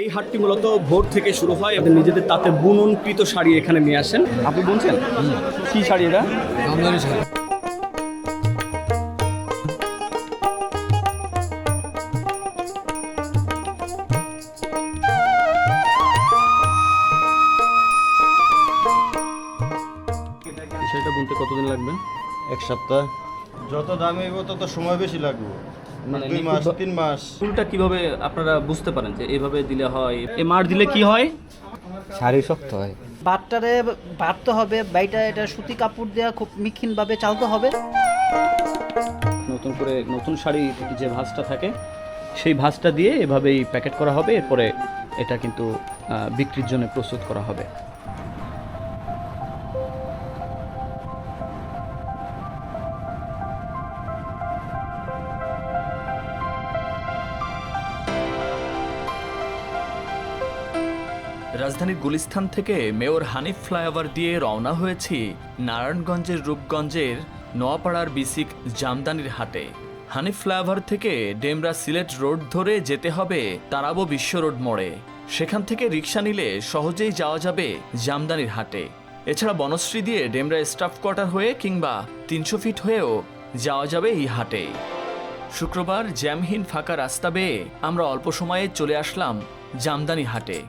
এই হাটটি মূলত ভোর থেকে শুরু হয় এবং নিজেদের তাতে বুননকৃত শাড়ি এখানে নিয়ে আসেন। আপনি বুনছেন কি শাড়ি এটা? জামদানি শাড়ি। এই শাড়িটা বুনতে কতদিন লাগবে? এক সপ্তাহ। যত দামি হইব তত সময় বেশি লাগবে, মানে 2 মাস 3 মাস। ফুলটা কিভাবে আপনারা বুঝতে পারেন যে এইভাবে দিলে হয়? এই মার দিলে কি হয়? শাড়ি শক্ত হয়। বাটটারে বাটতে হবে, বাইটা এটা সুতি কাপড় দেওয়া খুব মিক্ষিনভাবে চালতে হবে। নতুন করে নতুন শাড়ির যে ভাঁজটা থাকে সেই ভাঁজটা দিয়ে এভাবেই প্যাকেট করা হবে। এরপরে এটা কিন্তু বিক্রির জন্য প্রস্তুত করা হবে। রাজধানীর গুলিস্তান থেকে মেয়র হানিফ ফ্লাইওভার দিয়ে রওনা হয়েছি নারায়ণগঞ্জের রূপগঞ্জের নোয়াপাড়ার বিসিক জামদানির হাটে। হানিফ ফ্লাইওভার থেকে ডেমরা সিলেট রোড ধরে যেতে হবে তারাবো বিশ্ব রোড মোড়ে। সেখান থেকে রিক্সা নিলে সহজেই যাওয়া যাবে জামদানির হাটে। এছাড়া বনশ্রী দিয়ে ডেমরা স্টাফ কোয়ার্টার হয়ে কিংবা 300 ফিট হয়েও যাওয়া যাবে এই হাটে। শুক্রবার জ্যামহীন ফাঁকা রাস্তা বেয়ে আমরা অল্প সময়ে চলে আসলাম জামদানি হাটে।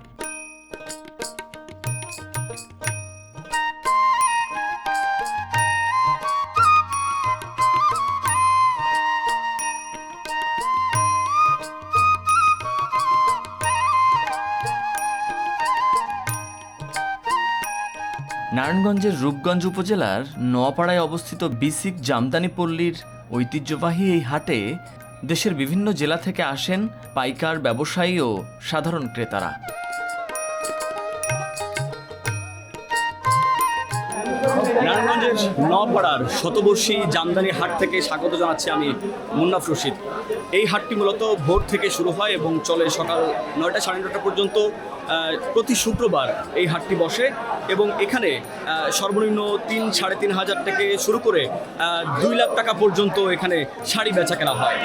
নারায়ণগঞ্জের রূপগঞ্জ উপজেলার নোয়াপাড়ায় অবস্থিত বিসিক জামদানি পল্লীর ঐতিহ্যবাহী এই হাটে দেশের বিভিন্ন জেলা থেকে আসেন পাইকার, ব্যবসায়ী ও সাধারণ ক্রেতারা। নারায়ণগঞ্জের নোয়াপাড়ার শতবর্ষী জামদানি হাট থেকে স্বাগত জানাচ্ছি আমি মুন্নাফ রশিদ। এই হাটটি মূলত ভোর থেকে শুরু হয় এবং চলে সকাল 9টা সাড়ে 9টা পর্যন্ত। প্রতি শুক্রবার এই হাটটি বসে এবং এখানে সর্বনিম্ন 3-3.5 হাজার থেকে শুরু করে 2 লাখ টাকা পর্যন্ত এখানে শাড়ি বেচা কেনা হয়।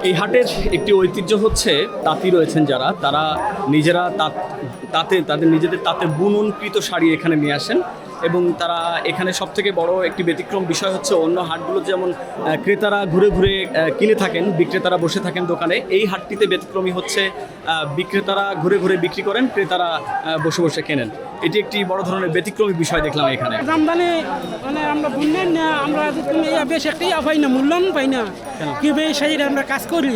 এই হাটের একটি ঐতিহ্য হচ্ছে তাঁতি রয়েছেন যারা, তারা নিজেরা তাদের নিজেদের তাতে বুননকৃত শাড়ি এখানে নিয়ে আসেন এবং তারা এখানে সবথেকে বড় একটি ব্যতিক্রম বিষয় হচ্ছে অন্য হাটগুলো যেমন ক্রেতারা ঘুরে ঘুরে কিনে থাকেন, বিক্রেতারা বসে থাকেন দোকানে। এই হাটটিতে ব্যতিক্রমী হচ্ছে বিক্রেতারা ঘুরে ঘুরে বিক্রি করেন, ক্রেতারা বসে বসে কেনেন। এটি একটি বড় ধরনের ব্যতিক্রমী বিষয় দেখলাম এখানে। জামদানি মানে আমরা বুনলেন না, আমরা বেশ একটাই পাই না, মূল্যায়ন পাই না। কিভাবে এই শাড়ির আমরা কাজ করি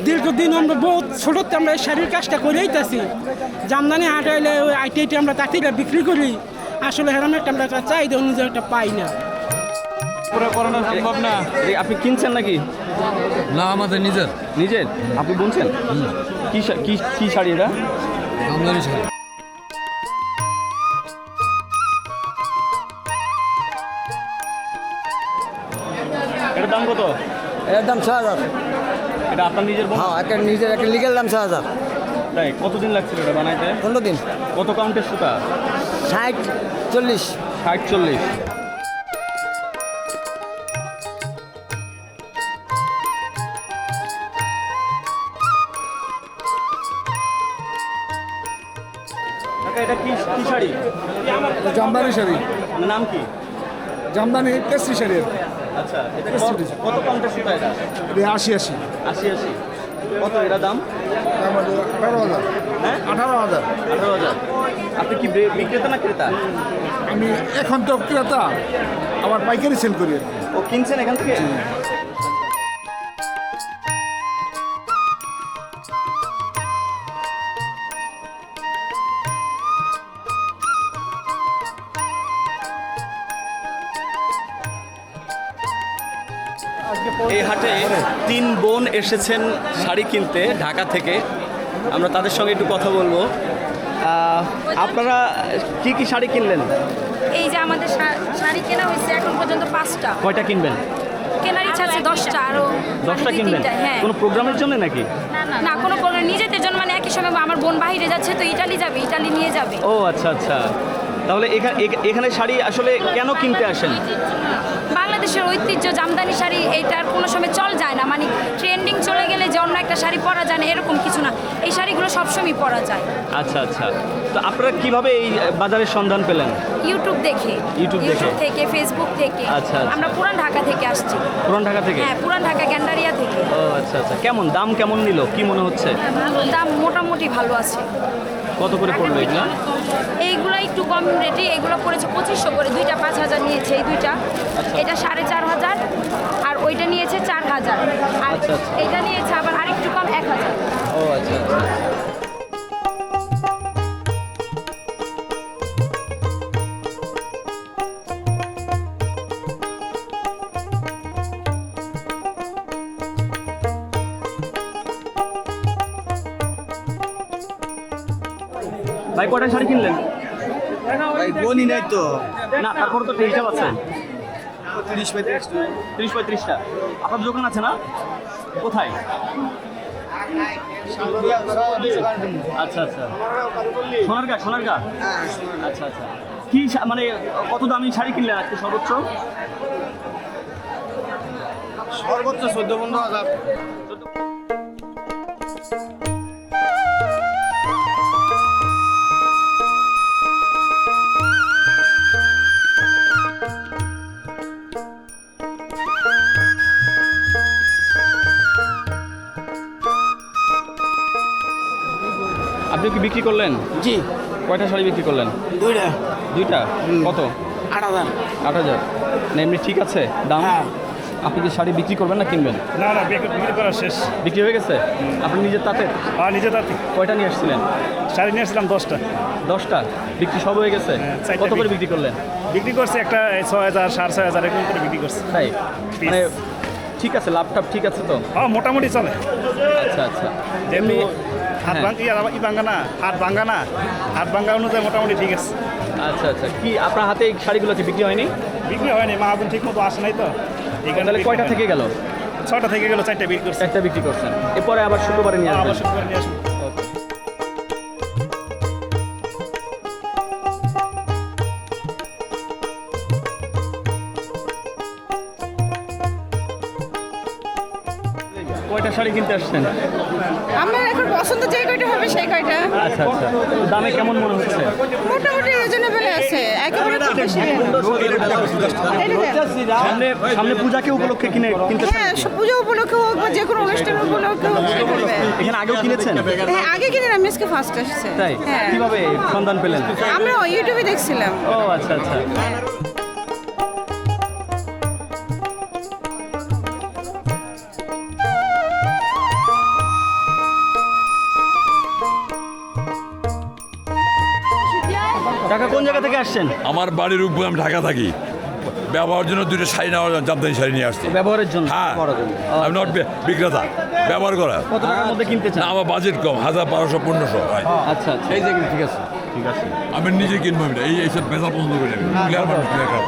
দীর্ঘদিন, আমরা বহুত ছোটোতে আমরা এই শাড়ির কাজটা করে আইতেছি। জামদানি হাট হইলে ওই আইটি আমরা তাঁতিরা বিক্রি করি, আসলে হেরাম একটা আমরা চাহিদা অনুযায়ী একটা পাই না। পুরো করানো সম্ভব না। আপনি কিনছেন নাকি? না, আমাদের নিজের। নিজের? আপনি বুনছেন কি শাড়ি এটা? জামদানি শাড়ি। এটার দাম কত? এর দাম 6,000। এটা আপনার নিজের বোনা? হ্যাঁ, একটা নিজের একটা লিগেল দাম 6,000। তাই? কতদিন লাগছিল এটা বানাইতে? 15 দিন। কত কাউন্টের সুতা? 60, 40। 60-40। এটা কি শাড়ি? জামদানি শাড়ি। নাম কি? জামদানি কেসরি শাড়ি। আচ্ছা, এটা কত কাউন্টের সুতা এটা? 80। 80। কত এটা দাম? 18,000। হ্যাঁ, 18,000। 18,000। আপনি কি বিক্রেতা না ক্রেতা? আমি এখন তো ক্রেতা, আমার পাইকারি সেল করি। ও কিনছেন এখান থেকে? এই হাটে 3 বোন এসেছেন শাড়ি কিনতে ঢাকা থেকে। আমরা তাদের সঙ্গে একটু কথা বলবো। আপনারা কি কি শাড়ি কিনলেন? এই যে আমাদের শাড়ি কেনা হয়েছে এখন পর্যন্ত 5টা। কয়টা কিনবেন? কেনার ইচ্ছা আছে 10টা, আরো 10টা কিনবেন? হ্যাঁ। কোনো প্রোগ্রামের জন্য নাকি? না, কোনো নিজেদের জন্য, মানে একই সঙ্গে আমার বোন বাইরে যাচ্ছে তো ইটালি যাবে, ইটালি নিয়ে যাবে। ও আচ্ছা আচ্ছা। তাহলে এখানে শাড়ি আসলে কেন কিনতে আসেন? বাংলাদেশের ঐতিহ্য জামদানি শাড়ি এইটার কোনো সময় চল যায় না, মানে ট্রেন্ডিং চলে গেলে যে অন্য একটা শাড়ি পরা যায় না এরকম কিছু না, এই শাড়িগুলো সবসময় পরা যায়। আচ্ছা আচ্ছা, তো আপনারা কিভাবে এই বাজারের সন্ধান পেলেন? ইউটিউব দেখে, ইউটিউব দেখে? থেকে, ফেসবুক থেকে। আচ্ছা, আচ্ছা। আমরা পুরান ঢাকা থেকে আসছি। পুরান ঢাকা থেকে? হ্যাঁ, পুরান ঢাকা গ্যান্ডারিয়া থেকে। ও আচ্ছা আচ্ছা, কেমন দাম কেমন নিল কি মনে হচ্ছে? দাম মোটামুটি ভালো আছে। কত করে পড়লো এগুলা? এইগুলো একটু কম রেটে, এগুলো পড়েছে 2500 করে, দুইটা 5000 নিয়েছে, এই দুইটা। এটা 4500 আর ওইটা নিয়েছে 4000, আর আচ্ছা, আচ্ছা। এটা নিয়েছে আবার আরেকটু কম 1000। ও আচ্ছা আচ্ছা। ভাই কটা শাড়ি কিনলেন? ভাই বনি নাই তো। না তারপর তো হিসাব আছে। 30-35টা। আপনার দোকান আছে না? কোথায়? আচ্ছা আচ্ছা, সোনারগাঁ। আচ্ছা আচ্ছা, কি মানে কত দামি শাড়ি কিনলেন আজকে সর্বোচ্চ? সর্বোচ্চ 14-15,000। আপনি কি বিক্রি করলেন? জি, কয়টা শাড়ি বিক্রি করলেন? দুইটা। কত? 8,000। 8,000। না এমনি ঠিক আছে দাম? হ্যাঁ। আপনি কি শাড়ি বিক্রি করবেন না কিনবেন? না বিক্রি করা শেষ। বিক্রি হয়ে গেছে? আপনি নিজের তাতে? আর নিজে তাতে কয়টা নিয়ে আসছিলেন? শাড়ি নিয়ে আসছিলাম 10টা। 10টা বিক্রি সব হয়ে গেছে? হ্যাঁ, 4টা কত করে বিক্রি করলেন? বিক্রি করছে একটা 6,000, 6,500 এরকম করে বিক্রি করছে। তাই মানে ঠিক আছে, লাভ টাভ ঠিক আছে তো? হ্যাঁ, মোটামুটি চলে। আচ্ছা আচ্ছা, যেমনি হ্যাঁ। হাত ভাঙ্গা অনুযায়ী মোটামুটি ঠিক আছে। আচ্ছা আচ্ছা, কি আপনার হাতে এই শাড়িগুলো কি বিক্রি হয়নি? বিক্রি হয়নি, মাহাজন ঠিক মতো আসে নাই তো। তাহলে কয়টা থেকে গেল? 6টা থেকে গেল, 4টা বিক্রি করছে। একটা বিক্রি করছেন, এরপরে আবার শুক্রবারে নিয়ে আবার আসবেন? শুক্রবার নিয়ে আসবো। কয়টা শাড়ি কিনতে আসছেন? আমার এখন পছন্দ যে কয়টা হবে সেই কয়টা। আচ্ছা আচ্ছা, দামে কেমন মনে হচ্ছে? মোটামুটি রিজনেবল আছে, একেবারে খুব বেশি না। সামনে সামনে পূজাকে উপলক্ষে কিনতে হ্যাঁ, পুজো উপলক্ষে হোক বা যে কোনো অনুষ্ঠান উপলক্ষে হোক সে করবে। এখানে আগেও কিনেছেন? হ্যাঁ, আগে কিনে আমি আজকে ফার্স্ট আসছে। তাই হ্যাঁ, কিভাবে সন্ধান পেলেন? আমরা ইউটিউবে দেখছিলাম। ও আচ্ছা আচ্ছা। কাকা কোন জায়গা থেকে আসছেন? আমার বাড়ির উপর, আমি ঢাকা থাকি। ব্যবহারের জন্য দুটো শাড়ি নেওয়ার জন্য জামদানি শাড়ি নিয়ে আসছি। ব্যবহারের জন্য? হ্যাঁ, পরার জন্য। আমি নট বিক্রেতা, ব্যবহার করা। কত টাকার মধ্যে কিনতে চান? না, আমার বাজেট কম, 1,000-1,200-1,500 হয়। আচ্ছা আচ্ছা, এই যে ঠিক আছে, ঠিক আছে, আমি নিজে কিনবো। আমি এইসব বেচা পছন্দ করি আমি। ক্লিয়ার মানুষ, ক্লিয়ার খারাপ।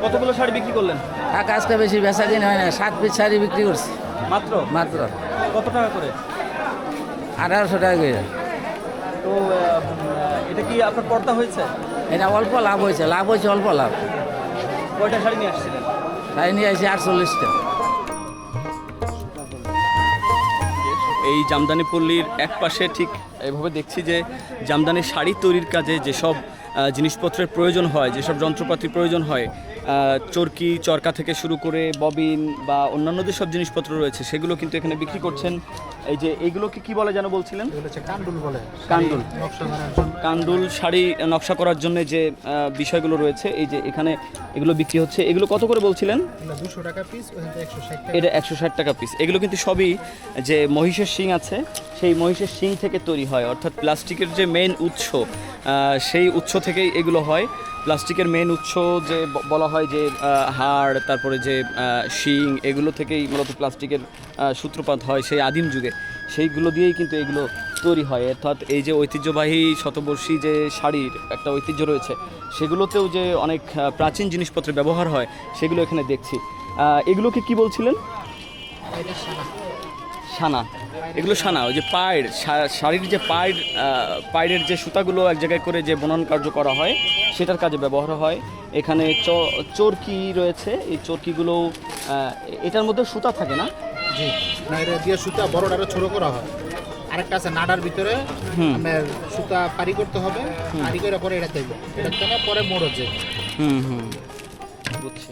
কতগুলো শাড়ি বিক্রি করলেন? টাকা আজকে বেশি বেচা কিনে হয় না, 7 পিস শাড়ি বিক্রি করছি মাত্র? মাত্র। কত টাকা করে? 1800 টাকা করে। তো এটা কি আপনার পর্দা হয়েছে? এটা অল্প লাভ হয়েছে, অল্প লাভ। কয়টা শাড়ি নিয়ে আসছিলেন? শাড়ি নিয়ে আসি 48টা। এই জামদানি পল্লীর এক পাশে ঠিক এভাবে দেখছি যে জামদানি শাড়ি তৈরির কাজে যেসব জিনিসপত্রের প্রয়োজন হয়, যেসব যন্ত্রপাতির প্রয়োজন হয়, চরকি চরকা থেকে শুরু করে ববিন বা অন্যান্য যেসব জিনিসপত্র রয়েছে সেগুলো কিন্তু এখানে বিক্রি করছেন এই যে এইগুলোকে কি বলে যেন বলছিলেন? কান্ডুল বলে কান্ডুল। নকশা করার জন্য। কান্ডুল শাড়ি নকশা করার জন্য যে বিষয়গুলো রয়েছে, এই যে এখানে এগুলো বিক্রি হচ্ছে, এগুলো কত করে বলছিলেন? 200 টাকা পিস, ওখান থেকে 160 টাকা। এটা 160 টাকা পিস। এগুলো কিন্তু সবই যে মহিষের শিং আছে, সেই মহিষের শিং থেকে তৈরি হয়, অর্থাৎ প্লাস্টিকের যে মেন উৎস, সেই উৎস থেকেই এগুলো হয়। প্লাস্টিকের মেন উৎস যে বলা হয় যে হাড়, তারপরে যে শিং, এগুলো থেকেই মূলত প্লাস্টিকের সূত্রপাত হয় সেই আদিম যুগে। সেইগুলো দিয়েই কিন্তু এগুলো তৈরি হয়। অর্থাৎ এই যে ঐতিহ্যবাহী শতবর্ষী যে শাড়ির একটা ঐতিহ্য রয়েছে, সেগুলোতেও যে অনেক প্রাচীন জিনিসপত্রের ব্যবহার হয়, সেগুলো এখানে দেখছি। এগুলোকে কি বলছিলেন? সানা। এগুলো সানা, ওই যে পায়ের শাড়ির যে পায়ের যে সুতাগুলো এক জায়গায় করে যে বুনন কার্য করা হয়, সেটার কাজে ব্যবহার হয়। এখানে চরকি রয়েছে, এই চরকিগুলো এটার মধ্যে সুতা থাকে না? জি, না এটা দিয়ে সুতা বড়টারে ছোট করা হয়। আরেকটা আছে নাডার ভিতরে আপনার সুতা পারি করতে হবে, পারি করে পরে এটা দেবো, এটা তেনে পরে মোড় হচ্ছে। বুঝছি।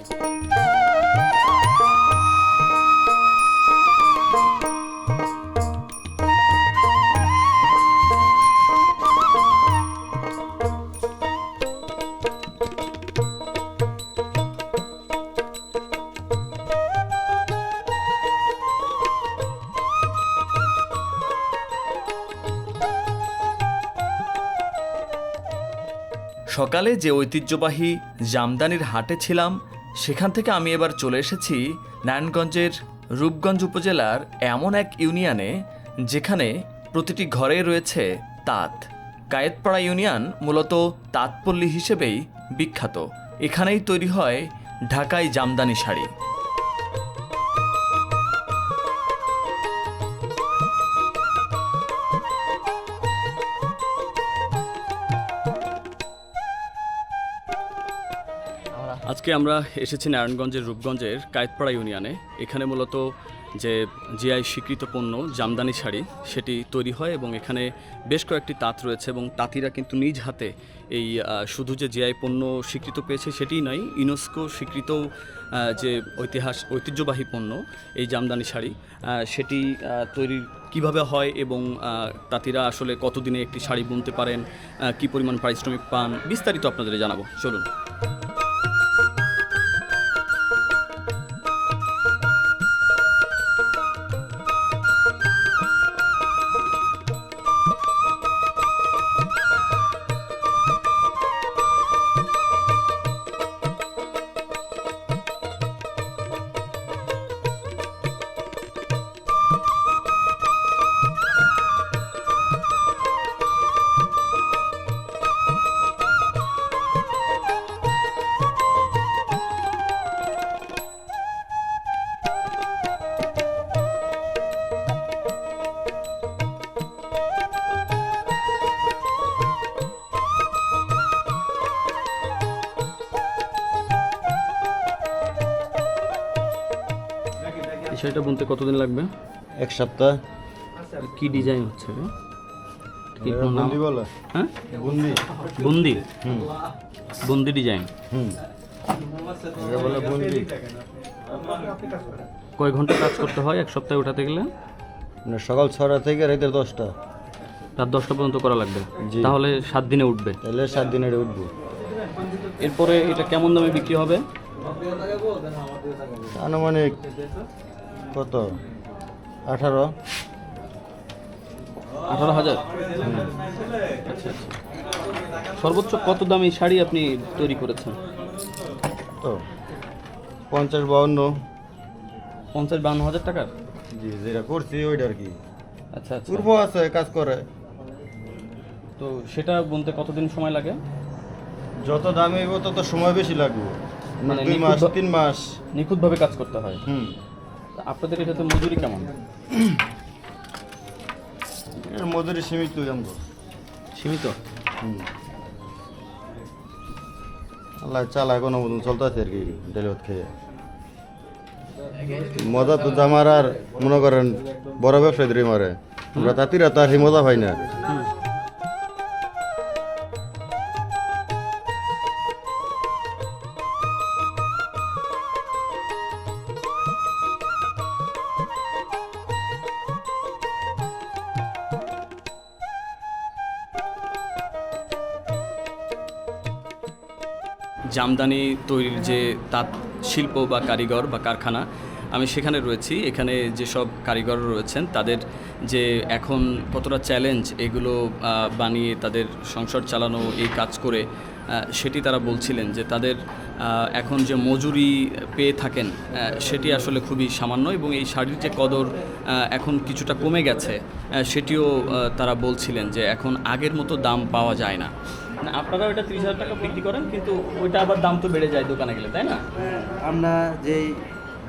সকালে যে ঐতিহ্যবাহী জামদানির হাটে ছিলাম, সেখান থেকে আমি এবার চলে এসেছি নারায়ণগঞ্জের রূপগঞ্জ উপজেলার এমন এক ইউনিয়নে যেখানে প্রতিটি ঘরে রয়েছে তাঁত। কায়েতপাড়া ইউনিয়ন মূলত তাঁতপল্লী হিসেবেই বিখ্যাত। এখানেই তৈরি হয় ঢাকাই জামদানি শাড়ি। আজকে আমরা এসেছি নারায়ণগঞ্জের রূপগঞ্জের কায়েতপাড়া ইউনিয়নে। এখানে মূলত যে জিআই স্বীকৃত পণ্য জামদানি শাড়ি সেটি তৈরি হয় এবং এখানে বেশ কয়েকটি তাঁত রয়েছে এবং তাঁতিরা কিন্তু নিজ হাতে এই শুধু যে জিআই পণ্য স্বীকৃত পেয়েছে সেটিই নয়, ইউনেস্কো স্বীকৃত যে ঐতিহ্যবাহী পণ্য এই জামদানি শাড়ি, সেটি তৈরি কিভাবে হয় এবং তাঁতিরা আসলে কতদিনে একটি শাড়ি বুনতে পারেন, কী পরিমাণ পারিশ্রমিক পান, বিস্তারিত আপনাদের জানাবো। চলুন। এই শাড়িটা বুনতে কতদিন লাগবে? 1 সপ্তাহ। কি ডিজাইন হচ্ছে? কি বুন্দি বলে? হ্যাঁ, বুন্দি। বুন্দি। বুন্দি ডিজাইন। এটা বলে বুন্দি। কয় ঘন্টা কাজ করতে হয় এক সপ্তাহে উঠাতে গেলে? মানে সকাল 6টা থেকে রাতের 10টা। রাত 10টা পর্যন্ত করা লাগবে। জি। তাহলে 7 দিনে উঠবে। তাহলে 7 দিনে এটা উঠবো। এরপরে এটা কেমন দামে বিক্রি হবে? আনুমানিক কত? 18,000। 18,000। আচ্ছা। সর্বোচ্চ কত দামি শাড়ি আপনি তৈরি করেছেন? তো 50-52। 50-52 টাকা? জি, যেটা করছি ওইটা আর কি। আচ্ছা। পূর্ব আছে কাজ করে। তো সেটা বুনতে কতদিন সময় লাগে? যত দামি হইব তত সময় বেশি লাগবে। মানে 2 মাস 3 মাস নিখুঁতভাবে কাজ করতে হয়। তা আপনাদের এটাতে মজুরি কেমন? এর মজুরি সীমিত আমগো। সীমিত? আল্লাহ চালা কোনো মতন চলতেছে আর কি, ডেলিভার খেয়ে। মজা তো আমার আর মনে করেন বড় ব্যবসায়ীদের মারে, আমরা তাঁতিরা তো আর সেই মজা পাই না। জামদানি তৈরির যে তাঁত শিল্প বা কারিগর বা কারখানা, আমি সেখানে রয়েছি। এখানে যেসব কারিগর রয়েছেন তাদের যে এখন কতটা চ্যালেঞ্জ এগুলো বানিয়ে তাদের সংসার চালানো, এই কাজ করে, সেটি তারা বলছিলেন যে তাদের এখন যে মজুরি পেয়ে থাকেন সেটি আসলে খুবই সামান্য, এবং এই শাড়ির যে কদর এখন কিছুটা কমে গেছে সেটিও তারা বলছিলেন যে এখন আগের মতো দাম পাওয়া যায় না। আপনারা ওইটা 30,000 টাকা বিক্রি করেন, কিন্তু ওইটা আবার দাম তো বেড়ে যায় দোকানে গেলে, তাই না? আমরা যেই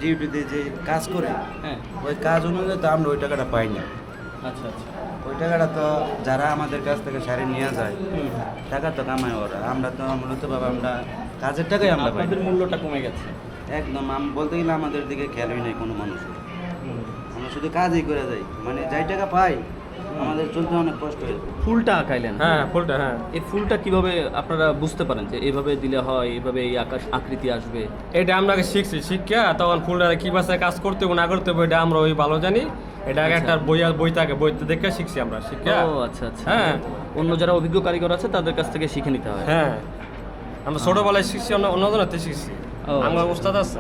ডিউটিতে যে কাজ করি, হ্যাঁ, ওই কাজ অনুযায়ী তো আমরা ওই টাকাটা পাই না। আচ্ছা আচ্ছা। ওই টাকাটা তো যারা আমাদের কাছ থেকে শাড়ি নিয়ে যায় টাকা তো কামায় ওরা, আমরা তো মূলত ভাবে আমরা কাজের টাকাই আমরা পাই। আপনাদের মূল্যটা কমে গেছে একদম বলতে গেলে আমাদের দিকে খেয়ালই নেই কোনো মানুষের, আমরা শুধু কাজই করে যাই, মানে যাই টাকা পাই আমাদের চলতে অনেক কষ্ট হয়ে যায়। ফুলটা আঁকাইলেন? হ্যাঁ ফুলটা, হ্যাঁ। এই ফুলটা কিভাবে আপনারা বুঝতে পারেন যে এইভাবে দিলে হয়, এইভাবে এই আকাশ আকৃতি আসবে? এটা আমরা আগে শিখছি, শিক্ষা তখন ফুলটা কি ভাষায় কাজ করতে হবে না করতে হবে এটা আমরা ওই ভালো জানি। এটা আগে একটা বই থাকে, বইতে দেখে শিখছি আমরা, শিক্ষা। ও আচ্ছা আচ্ছা। হ্যাঁ, অন্য যারা অভিজ্ঞ কারিগর আছে তাদের কাছ থেকে শিখে নিতে হয়। হ্যাঁ, আমরা ছোটবেলায় শিখছি, অন্যজনের হাতে শিখছি, আমার উস্তাদ আছে।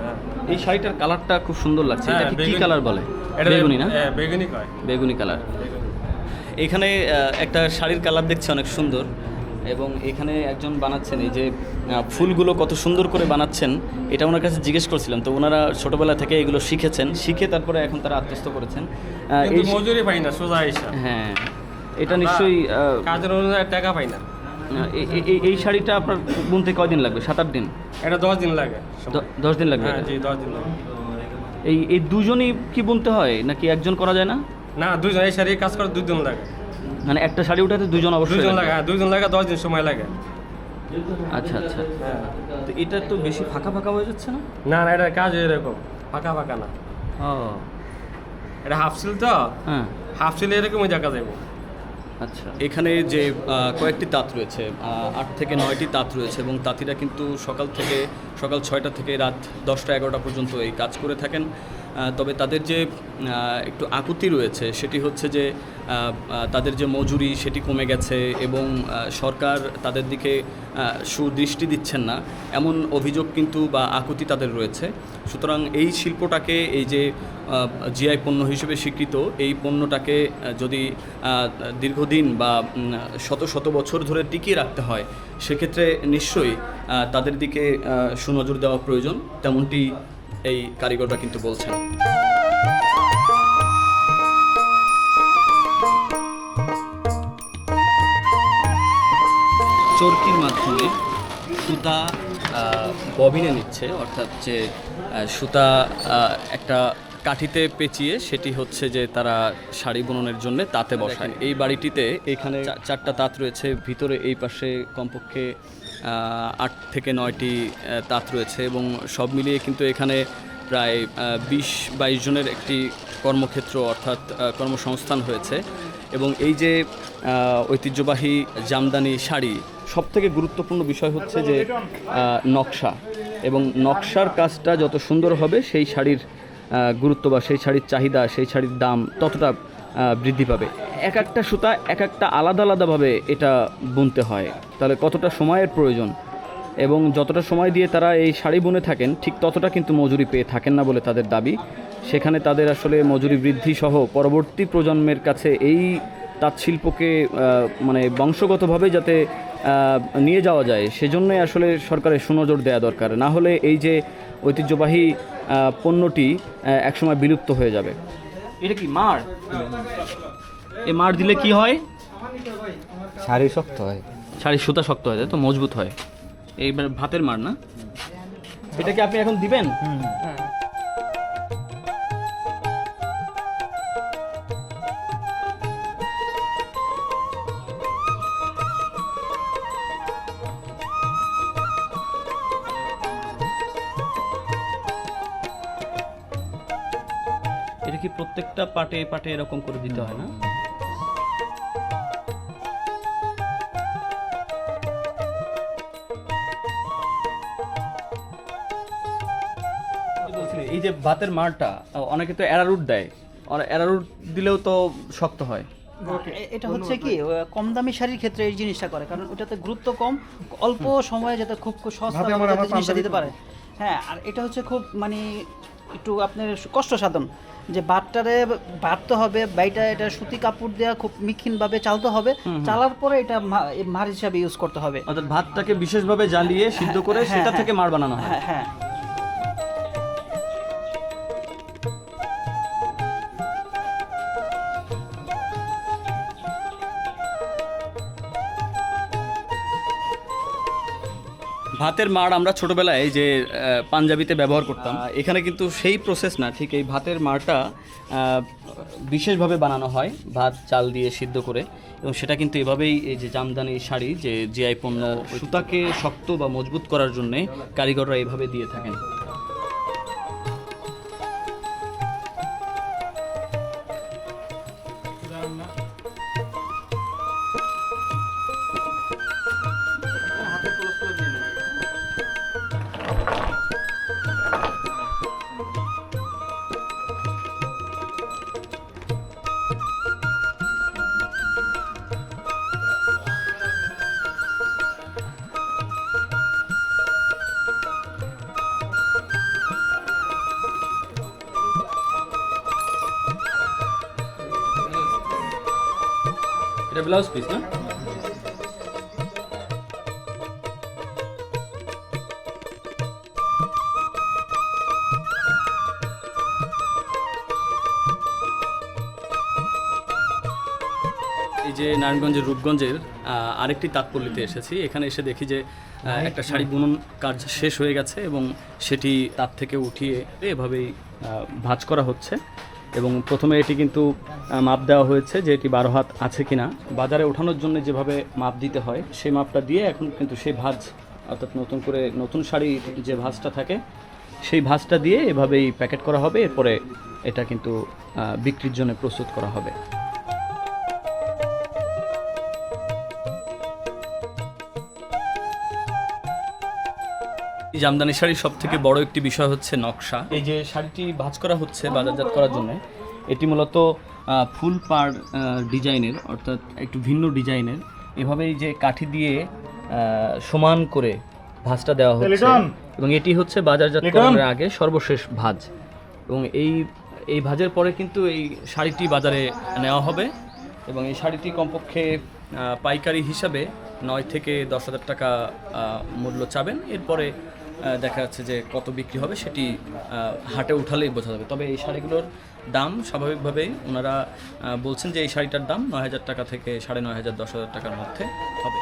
এই শাড়িটার কালারটা খুব সুন্দর লাগছে। হ্যাঁ, এটা কি বেগুনি। কালার বলে? এটা বেগুনি না? হ্যাঁ, বেগুনি কয়। বেগুনি কালার। এখানে একটা শাড়ির কালার দেখছি অনেক সুন্দর, এবং এখানে একজন বানাচ্ছেন, এই যে ফুলগুলো কত সুন্দর করে বানাচ্ছেন, এটা ওনার কাছে জিজ্ঞেস করছিলাম। তো ওনারা ছোটবেলা থেকে এগুলো শিখেছেন, শিখে তারপরে এখন তারা আত্মস্থ করেছেন। কিন্তু মজুরি পাই না, সোজা হিসাব। হ্যাঁ, এটা নিশ্চয়ই কাজের অনুযায়ী টাকা পাই না। এই শাড়িটা আপনার বুনতে কয়দিন লাগবে? 7-8 দিন? এটা 10 দিন লাগে। 10 দিন লাগবে? হ্যাঁ জি, 10 দিন লাগে। এই দুজনই কি বুনতে হয় নাকি একজন করা যায় না? না, দুজন এই শাড়ি কাজ করে 2 দিন লাগে। মানে একটা শাড়ি উঠাতে দুজন অবশ্যই 2 জন লাগে? হ্যাঁ, 2 জন লাগে, 10 দিন সময় লাগে। আচ্ছা আচ্ছা। তো এটা তো বেশি ফাঁকা ফাঁকা হয়ে যাচ্ছে না? না না, এটা কাজ এরকম ফাঁকা ফাঁকা না। ও, এটা হাফ সিল তো। হ্যাঁ, হাফ সিল এরকমই দেখা যাবে। আচ্ছা। এখানে যে কয়েকটি তাঁত রয়েছে, 8 থেকে 9টি তাঁত রয়েছে, এবং তাঁতিরা কিন্তু সকাল 6টা থেকে রাত 10টা-11টা পর্যন্ত এই কাজ করে থাকেন। তবে তাদের যে একটু আকুতি রয়েছে সেটি হচ্ছে যে তাদের যে মজুরি সেটি কমে গেছে, এবং সরকার তাদের দিকে সুদৃষ্টি দিচ্ছেন না, এমন অভিযোগ কিন্তু বা আকুতি তাদের রয়েছে। সুতরাং এই শিল্পটাকে, এই যে জিআই পণ্য হিসেবে স্বীকৃত এই পণ্যটাকে যদি দীর্ঘদিন বা শত শত বছর ধরে টিকিয়ে রাখতে হয়, সেক্ষেত্রে নিশ্চয়ই তাদের দিকে সুনজর দেওয়া প্রয়োজন, তেমনটি এই কারিগররা কিন্তু বলছেন। চরকির মাধ্যমে সুতা ববিনে নিচ্ছে, অর্থাৎ যে সুতা একটা কাঠিতে পেঁচিয়ে সেটি হচ্ছে যে তারা শাড়ি বুননের জন্য তাঁতে বসায়। এই বাড়িটিতে এখানে 4টা তাঁত রয়েছে, ভিতরে এই পাশে কমপক্ষে 8 থেকে 9টি তাঁত রয়েছে, এবং সব মিলিয়ে কিন্তু এখানে প্রায় 20-22 জনের একটি কর্মক্ষেত্র অর্থাৎ কর্মসংস্থান হয়েছে। এবং এই যে ঐতিহ্যবাহী জামদানি শাড়ি, সবথেকে গুরুত্বপূর্ণ বিষয় হচ্ছে যে নকশা, এবং নকশার কাজটা যত সুন্দর হবে সেই শাড়ির গুরুত্ব বা সেই শাড়ির চাহিদা, সেই শাড়ির দাম ততটা বৃদ্ধি পাবে। এক একটা সুতা এক একটা আলাদা আলাদাভাবে এটা বুনতে হয়, তাহলে কতটা সময়ের প্রয়োজন, এবং যতটা সময় দিয়ে তারা এই শাড়ি বুনে থাকেন ঠিক ততটা কিন্তু মজুরি পেয়ে থাকেন না বলে তাদের দাবি। সেখানে তাদের আসলে মজুরি বৃদ্ধি সহ পরবর্তী প্রজন্মের কাছে এই তাঁত শিল্পকে মানে বংশগতভাবে যাতে নিয়ে যাওয়া যায়, সেজন্যই আসলে সরকারের সুনজর দেওয়া দরকার। না হলে এই যে ঐতিহ্যবাহী পণ্যটি একসময় বিলুপ্ত হয়ে যাবে। এটা কি মার? এই মার দিলে কি হয়? শাড়ি শক্ত হয়, শাড়ির সুতা শক্ত হয়, তাই তো, মজবুত হয়। এইবার ভাতের মার না? এটা কি আপনি এখন দিবেন? হ্যাঁ। এটা কি প্রত্যেকটা পাটে পাটে এরকম করে দিতে হয় না? এই যে ভাতের মারটা অনেকে তো অ্যারারুট দেয়, অ্যারারুট দিলেও তো শক্ত হয়। এটা হচ্ছে কি কম দামি শাড়ির ক্ষেত্রে এই জিনিসটা করে, কারণ ওটাতে গুরুত্ব কম, অল্প সময়ে যাতে খুব সস্তা জিনিসটা দিতে পারে। হ্যাঁ, আর এটা হচ্ছে খুব মানে একটু আপনার কষ্ট সাধন, যে বাটটারে বাটতে হবে, বাইটা এটা সুতি কাপড় দেওয়া খুব মিক্ষিনভাবে চালতে হবে, চালার পরে এটা মার হিসাবে ইউজ করতে হবে। অর্থাৎ ভাতটাকে বিশেষভাবে জ্বালিয়ে সিদ্ধ করে সেটা থেকে মার বানানো হয়। হ্যাঁ হ্যাঁ। ভাতের মাড় আমরা ছোটবেলায় যে পাঞ্জাবিতে ব্যবহার করতাম, এখানে কিন্তু সেই প্রসেস না, ঠিক এই ভাতের মাড়টা বিশেষভাবে বানানো হয় ভাত চাল দিয়ে সিদ্ধ করে, এবং সেটা কিন্তু এভাবেই এই যে জামদানি শাড়ি যে জিআই পণ্য, সুতাকে শক্ত বা মজবুত করার জন্যে কারিগররা এভাবে দিয়ে থাকেন। এটা ব্লাউজ পিস না? এই যে নারায়ণগঞ্জের রূপগঞ্জের আরেকটি তাঁতপল্লীতে এসেছি। এখানে এসে দেখি যে একটা শাড়ি বুনন কাজ শেষ হয়ে গেছে এবং সেটি তাঁত থেকে উঠিয়ে এভাবেই ভাঁজ করা হচ্ছে। এবং প্রথমে এটি কিন্তু মাপ দেওয়া হয়েছে যে এটি 12 হাত আছে কিনা। বাজারে ওঠানোর জন্য যেভাবে মাপ দিতে হয় সেই মাপটা দিয়ে এখন কিন্তু সেই ভাঁজ, অর্থাৎ নতুন করে নতুন শাড়ি যে ভাঁজটা থাকে সেই ভাঁজটা দিয়ে এভাবেই প্যাকেট করা হবে। এরপরে এটা কিন্তু বিক্রির জন্য প্রস্তুত করা হবে। জামদানি শাড়ির সব থেকে বড় একটি বিষয় হচ্ছে নকশা। এই যে শাড়িটি ভাঁজ করা হচ্ছে বাজারজাত করার জন্য, এটি মূলত ফুল পাড় ডিজাইনের, অর্থাৎ একটু ভিন্ন ডিজাইনের। এভাবেই যে কাঠি দিয়ে সমান করে ভাঁজটা দেওয়া হচ্ছে এবং এটি হচ্ছে বাজারজাত করার আগে সর্বশেষ ভাঁজ। এবং এই ভাঁজের পরে কিন্তু এই শাড়িটি বাজারে নেওয়া হবে এবং এই শাড়িটি কমপক্ষে পাইকারি হিসাবে 9 থেকে 10,000 টাকা মূল্য চাবেন। এরপরে দেখা যাচ্ছে যে কত বিক্রি হবে সেটি হাটে উঠালেই বোঝা যাবে। তবে এই শাড়িগুলোর দাম স্বাভাবিকভাবেই ওনারা বলছেন যে এই শাড়িটার দাম 9,000 টাকা থেকে 9,500 10,000 টাকার মধ্যে হবে।